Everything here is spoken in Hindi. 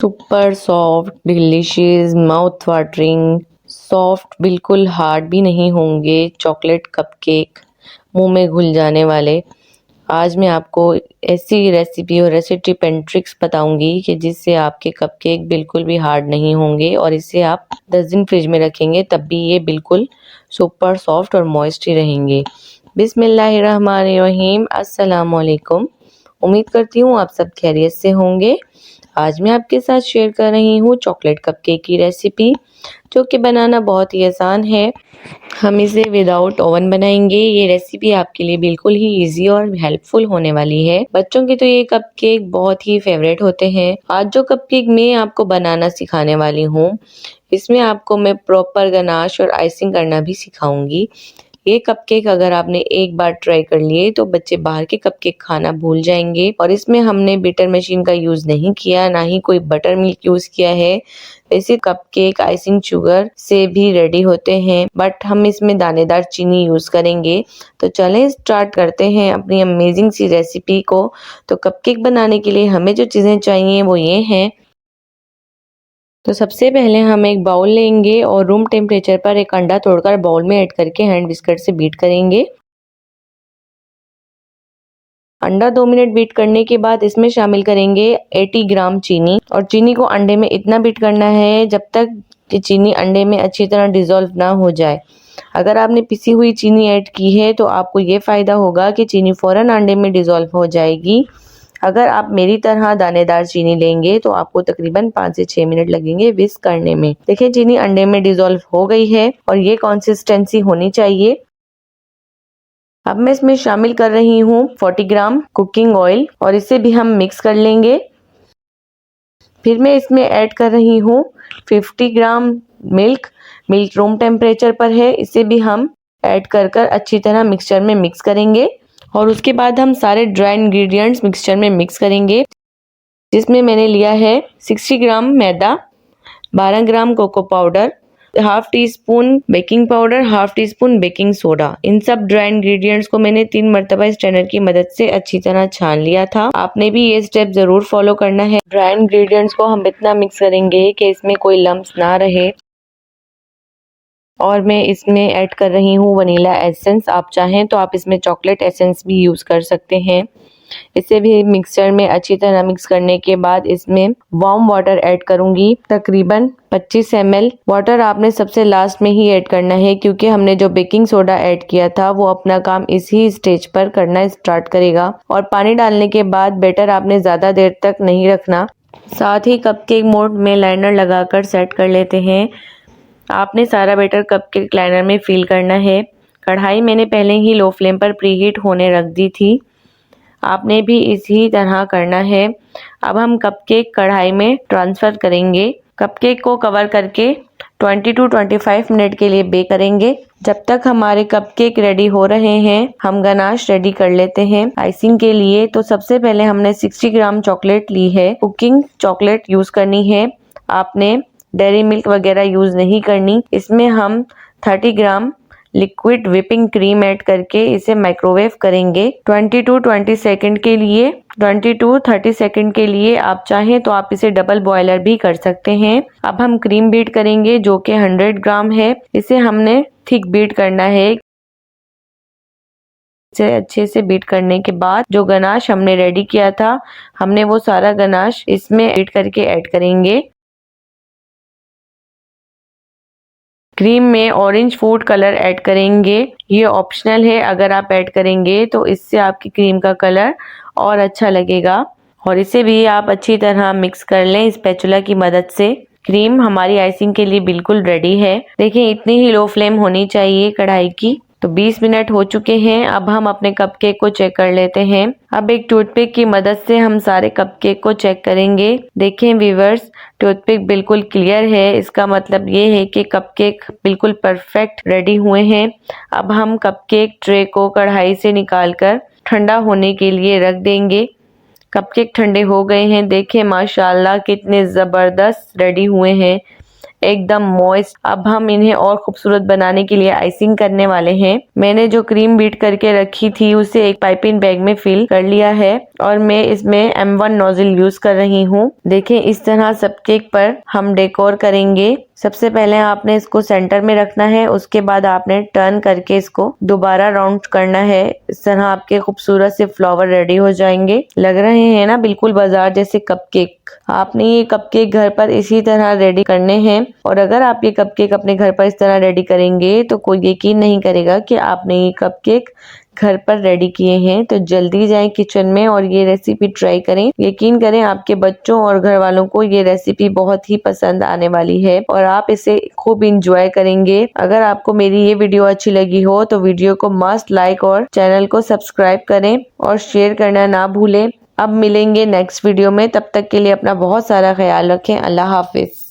Super soft, delicious, mouth watering, soft, बिल्कुल हार्ड भी नहीं होंगे चॉकलेट कपकेक, मुंह में घुल जाने वाले। आज मैं आपको ऐसी रेसिपी और ऐसे टिप एंड ट्रिक्स बताऊंगी कि जिससे आपके कपकेक बिल्कुल भी हार्ड नहीं होंगे और इसे आप 10 दिन फ्रिज में रखेंगे तब भी ये बिल्कुल सुपर सॉफ्ट और मॉइस्ट ही रहेंगे। बिस्मिल्लाहिर्रहमानिर्रहीम, अस्सलाम वालेकुम। उम्मीद करती हूँ आप सब खैरियत से होंगे। आज मैं आपके साथ शेयर कर रही हूँ चॉकलेट कपकेक की रेसिपी, जो कि बनाना बहुत ही आसान है। हम इसे विदाउट ओवन बनाएंगे। ये रेसिपी आपके लिए बिल्कुल ही इजी और हेल्पफुल होने वाली है। बच्चों के तो ये कपकेक बहुत ही फेवरेट होते हैं। आज जो कपकेक मैं आपको बनाना सिखाने वाली हूँ, इसमें आपको मैं प्रॉपर गनाश और आइसिंग करना भी सिखाऊंगी। ये कपकेक अगर आपने एक बार ट्राई कर लिए तो बच्चे बाहर के कपकेक खाना भूल जाएंगे। और इसमें हमने बीटर मशीन का यूज नहीं किया, ना ही कोई बटर मिल्क यूज किया है। ऐसे कपकेक आइसिंग शुगर से भी रेडी होते हैं, बट हम इसमें दानेदार चीनी यूज करेंगे। तो चलें स्टार्ट करते हैं अपनी अमेजिंग सी रेसिपी को। तो कपकेक बनाने के लिए हमें जो चीजें चाहिए वो ये हैं। तो सबसे पहले हम एक बाउल लेंगे और रूम टेम्परेचर पर एक अंडा तोड़कर बाउल में ऐड करके हैंड विस्कर से बीट करेंगे। अंडा 2 मिनट बीट करने के बाद इसमें शामिल करेंगे 80 ग्राम चीनी। और चीनी को अंडे में इतना बीट करना है जब तक कि चीनी अंडे में अच्छी तरह डिजोल्व ना हो जाए। अगर आपने पिसी हुई चीनी ऐड की है तो आपको ये फायदा होगा कि चीनी फौरन अंडे में डिजोल्व हो जाएगी। अगर आप मेरी तरह दानेदार चीनी लेंगे तो आपको तकरीबन 5 से 6 मिनट लगेंगे विस्क करने में। देखिए चीनी अंडे में डिजोल्व हो गई है और ये कंसिस्टेंसी होनी चाहिए। अब मैं इसमें शामिल कर रही हूँ 40 ग्राम कुकिंग ऑयल और इसे भी हम मिक्स कर लेंगे। फिर मैं इसमें ऐड कर रही हूँ 50 ग्राम मिल्क। मिल्क रूम टेम्परेचर पर है, इसे भी हम ऐड कर अच्छी तरह मिक्सचर में मिक्स करेंगे। और उसके बाद हम सारे ड्राई इंग्रेडिएंट्स मिक्सचर में मिक्स करेंगे, जिसमें मैंने लिया है 60 ग्राम मैदा, 12 gram cocoa powder, half teaspoon baking powder, half teaspoon baking soda. इन सब ड्राई इंग्रेडिएंट्स को मैंने 3 मरतबा स्ट्रेनर की मदद से अच्छी तरह छान लिया था। आपने भी ये स्टेप जरूर फॉलो करना है। ड्राई इंग्रेडिएंट्स को हम इतना मिक्स करेंगे कि इसमें कोई लम्स ना रहे। और मैं इसमें ऐड कर रही हूँ वनीला एसेंस। आप चाहें तो आप इसमें चॉकलेट एसेंस भी यूज कर सकते हैं। इसे भी मिक्सचर में अच्छी तरह मिक्स करने के बाद इसमें वार्म वाटर ऐड करूंगी, तकरीबन 25 ml। वाटर आपने सबसे लास्ट में ही ऐड करना है, क्योंकि हमने जो बेकिंग सोडा ऐड किया था वो अपना काम इसी स्टेज पर करना स्टार्ट करेगा। और पानी डालने के बाद बैटर आपने ज्यादा देर तक नहीं रखना। साथ ही कपकेक मोल्ड में लाइनर लगाकर सेट कर लेते हैं। आपने सारा बैटर कपकेक लाइनर में फिल करना है। कढ़ाई मैंने पहले ही लो फ्लेम पर प्रीहीट होने रख दी थी, आपने भी इसी तरह करना है। अब हम कपकेक कढ़ाई में ट्रांसफर करेंगे। कपकेक को कवर करके 20 to 25 मिनट के लिए बेक करेंगे। जब तक हमारे कपकेक रेडी हो रहे हैं, हम गनाश रेडी कर लेते हैं आइसिंग के लिए। तो सबसे पहले हमने 60 ग्राम चॉकलेट ली है। कुकिंग चॉकलेट यूज करनी है, आपने डेयरी मिल्क वगैरह यूज नहीं करनी। इसमें हम 30 ग्राम लिक्विड व्हिपिंग क्रीम ऐड करके इसे माइक्रोवेव करेंगे 20 to 20 सेकंड के लिए। 20 to 30 सेकंड के लिए आप चाहें तो आप इसे डबल बॉयलर भी कर सकते हैं। अब हम क्रीम बीट करेंगे, जो कि 100 ग्राम है। इसे हमने थिक बीट करना है। इसे अच्छे से बीट करने के बाद जो गनाश हमने रेडी किया था, हमने वो सारा गनाश इसमें बीट करके ऐड करेंगे। क्रीम में ऑरेंज फूड कलर ऐड करेंगे, ये ऑप्शनल है। अगर आप ऐड करेंगे तो इससे आपकी क्रीम का कलर और अच्छा लगेगा। और इसे भी आप अच्छी तरह मिक्स कर लें स्पैचुला की मदद से। क्रीम हमारी आइसिंग के लिए बिल्कुल रेडी है। देखिए इतनी ही लो फ्लेम होनी चाहिए कढ़ाई की। तो 20 मिनट हो चुके हैं। अब हम अपने कपकेक को चेक कर लेते हैं। अब एक टूथपिक की मदद से हम सारे कपकेक को चेक करेंगे। देखें व्यूअर्स, टूथपिक बिल्कुल क्लियर है, इसका मतलब ये है कि कपकेक बिल्कुल परफेक्ट रेडी हुए हैं। अब हम कपकेक ट्रे को कढ़ाई से निकालकर ठंडा होने के लिए रख देंगे। कपकेक ठंडे हो गए हैं। देखें माशाल्लाह कितने ज़बरदस्त रेडी हुए हैं, एकदम मॉइस्ट। अब हम इन्हें और खूबसूरत बनाने के लिए आइसिंग करने वाले हैं। मैंने जो क्रीम बीट करके रखी थी उसे एक पाइपिंग बैग में फिल कर लिया है और मैं इसमें M1 नोजल यूज कर रही हूँ। देखें इस तरह सब केक पर हम डेकोर करेंगे। सबसे पहले आपने इसको सेंटर में रखना है, उसके बाद आपने टर्न करके इसको दोबारा राउंड करना है। इस तरह आपके खूबसूरत से फ्लावर रेडी हो जाएंगे। लग रहे हैं ना बिल्कुल बाजार जैसे कपकेक। आपने ये कपकेक घर पर इसी तरह रेडी करने हैं और अगर आप ये कपकेक अपने घर पर इस तरह रेडी करेंगे तो कोई यकीन नहीं करेगा कि आपने ये कपकेक घर पर रेडी किए हैं। तो जल्दी जाएं किचन में और ये रेसिपी ट्राई करें। यकीन करें आपके बच्चों और घर वालों को ये रेसिपी बहुत ही पसंद आने वाली है और आप इसे खूब इंजॉय करेंगे। अगर आपको मेरी ये वीडियो अच्छी लगी हो तो वीडियो को मस्ट लाइक और चैनल को सब्सक्राइब करें और शेयर करना ना भूलें। अब मिलेंगे नेक्स्ट वीडियो में, तब तक के लिए अपना बहुत सारा ख्याल रखें। अल्लाह हाफिज।